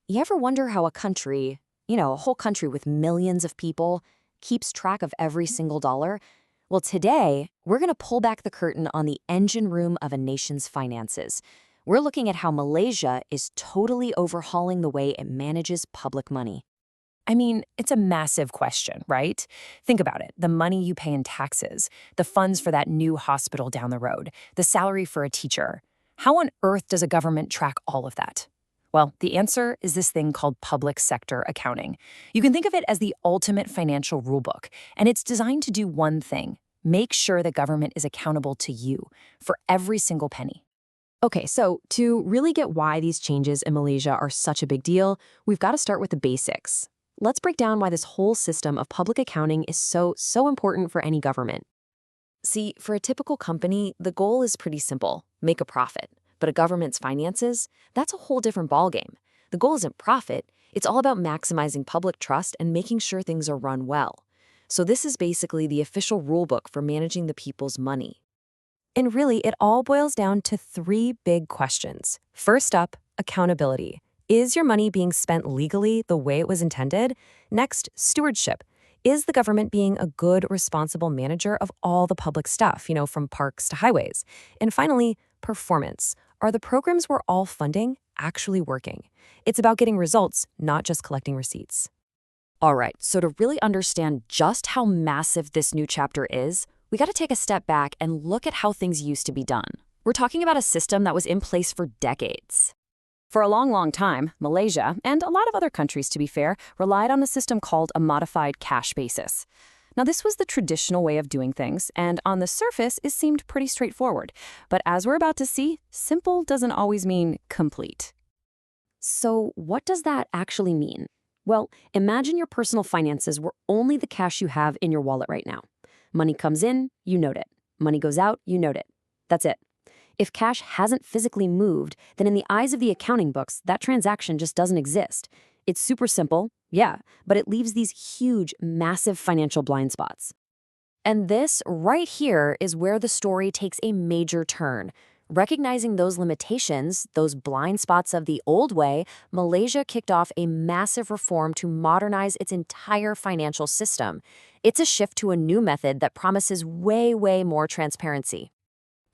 You ever wonder how a country, a whole country with millions of people, keeps track of every single dollar? Well, today, we're going to pull back the curtain on the engine room of a nation's finances. We're looking at how Malaysia is totally overhauling the way it manages public money. I mean, it's a massive question, right? Think about it. The money you pay in taxes, the funds for that new hospital down the road, the salary for a teacher. How on earth does a government track all of that? Well, the answer is this thing called public sector accounting. You can think of it as the ultimate financial rulebook, and it's designed to do one thing: make sure the government is accountable to you for every single penny. Okay, so to really get why these changes in Malaysia are such a big deal, we've got to start with the basics. Let's break down why this whole system of public accounting is so important for any government. See, for a typical company, the goal is pretty simple: make a profit. But a government's finances, that's a whole different ballgame. The goal isn't profit, it's all about maximizing public trust and making sure things are run well. So this is basically the official rulebook for managing the people's money. And really, it all boils down to three big questions. First up, accountability. Is your money being spent legally the way it was intended? Next, stewardship. Is the government being a good, responsible manager of all the public stuff, from parks to highways? And finally, performance. Are the programs we're all funding actually working? It's about getting results, not just collecting receipts. All right, so to really understand just how massive this new chapter is, we got to take a step back and look at how things used to be done. We're talking about a system that was in place for decades. For a long, long time, Malaysia, and a lot of other countries to be fair, relied on a system called a modified cash basis. Now, this was the traditional way of doing things, and on the surface, it seemed pretty straightforward. But as we're about to see, simple doesn't always mean complete. So what does that actually mean? Well, imagine your personal finances were only the cash you have in your wallet right now. Money comes in, you note it. Money goes out, you note it. That's it. If cash hasn't physically moved, then in the eyes of the accounting books, that transaction just doesn't exist. It's super simple, yeah, but it leaves these huge, massive financial blind spots. And this right here is where the story takes a major turn. Recognizing those limitations, those blind spots of the old way, Malaysia kicked off a massive reform to modernize its entire financial system. It's a shift to a new method that promises way more transparency.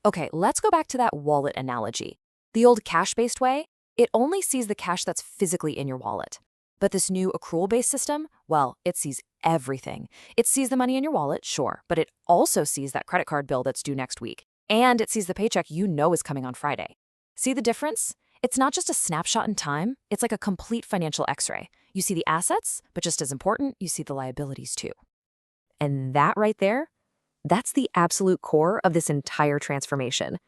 Okay, let's go back to that wallet analogy. The old cash-based way, it only sees the cash that's physically in your wallet. But this new accrual-based system, well, it sees everything. It sees the money in your wallet, sure, but it also sees that credit card bill that's due next week. And it sees the paycheck you know is coming on Friday. See the difference? It's not just a snapshot in time, it's like a complete financial x-ray. You see the assets, but just as important, you see the liabilities too. And that right there, that's the absolute core of this entire transformation.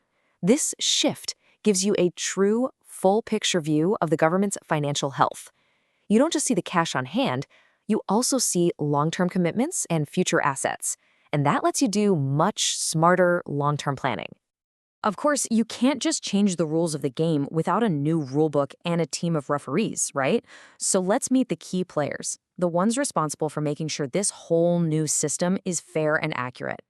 This shift gives you a true, full-picture view of the government's financial health. You don't just see the cash on hand, you also see long-term commitments and future assets. And that lets you do much smarter long-term planning. Of course, you can't just change the rules of the game without a new rulebook and a team of referees, right? So let's meet the key players, the ones responsible for making sure this whole new system is fair and accurate.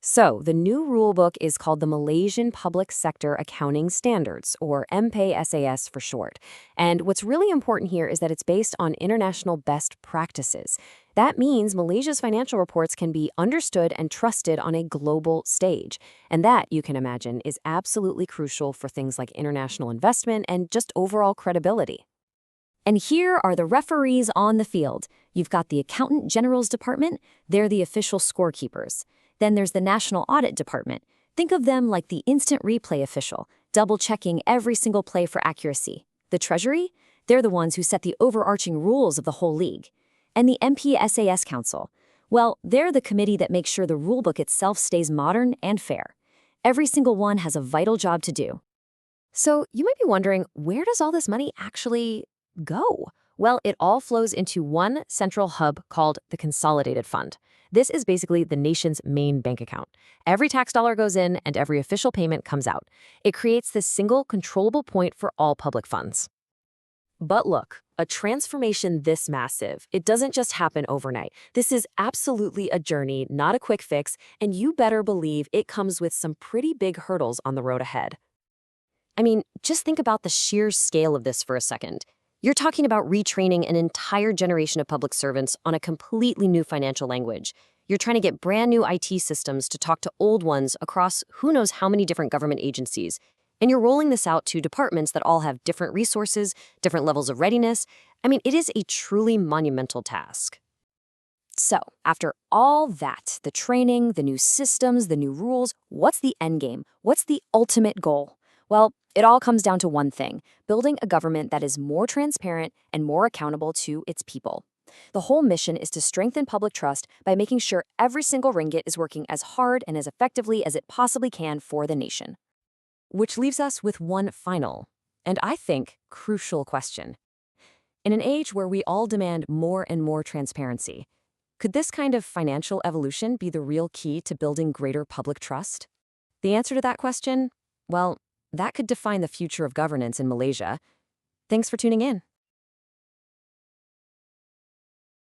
So, the new rulebook is called the Malaysian Public Sector Accounting Standards, or MPAS for short. And what's really important here is that it's based on international best practices. That means Malaysia's financial reports can be understood and trusted on a global stage. And that, you can imagine, is absolutely crucial for things like international investment and just overall credibility. And here are the referees on the field. You've got the Accountant General's Department. They're the official scorekeepers. Then there's the National Audit Department. Think of them like the instant replay official, double-checking every single play for accuracy. The Treasury? They're the ones who set the overarching rules of the whole league. And the MPSAS Council? Well, they're the committee that makes sure the rulebook itself stays modern and fair. Every single one has a vital job to do. So you might be wondering, where does all this money actually go? Well, it all flows into one central hub called the Consolidated Fund. This is basically the nation's main bank account. Every tax dollar goes in and every official payment comes out. It creates this single controllable point for all public funds. But look, a transformation this massive, it doesn't just happen overnight. This is absolutely a journey, not a quick fix, and you better believe it comes with some pretty big hurdles on the road ahead. I mean, just think about the sheer scale of this for a second. You're talking about retraining an entire generation of public servants on a completely new financial language. You're trying to get brand new IT systems to talk to old ones across who knows how many different government agencies. And you're rolling this out to departments that all have different resources, different levels of readiness. I mean, it is a truly monumental task. So, after all that, the training, the new systems, the new rules, what's the end game? What's the ultimate goal? Well, it all comes down to one thing: building a government that is more transparent and more accountable to its people. The whole mission is to strengthen public trust by making sure every single ringgit is working as hard and as effectively as it possibly can for the nation. Which leaves us with one final, and I think crucial question. In an age where we all demand more and more transparency, could this kind of financial evolution be the real key to building greater public trust? The answer to that question? Well, that could define the future of governance in Malaysia. Thanks for tuning in.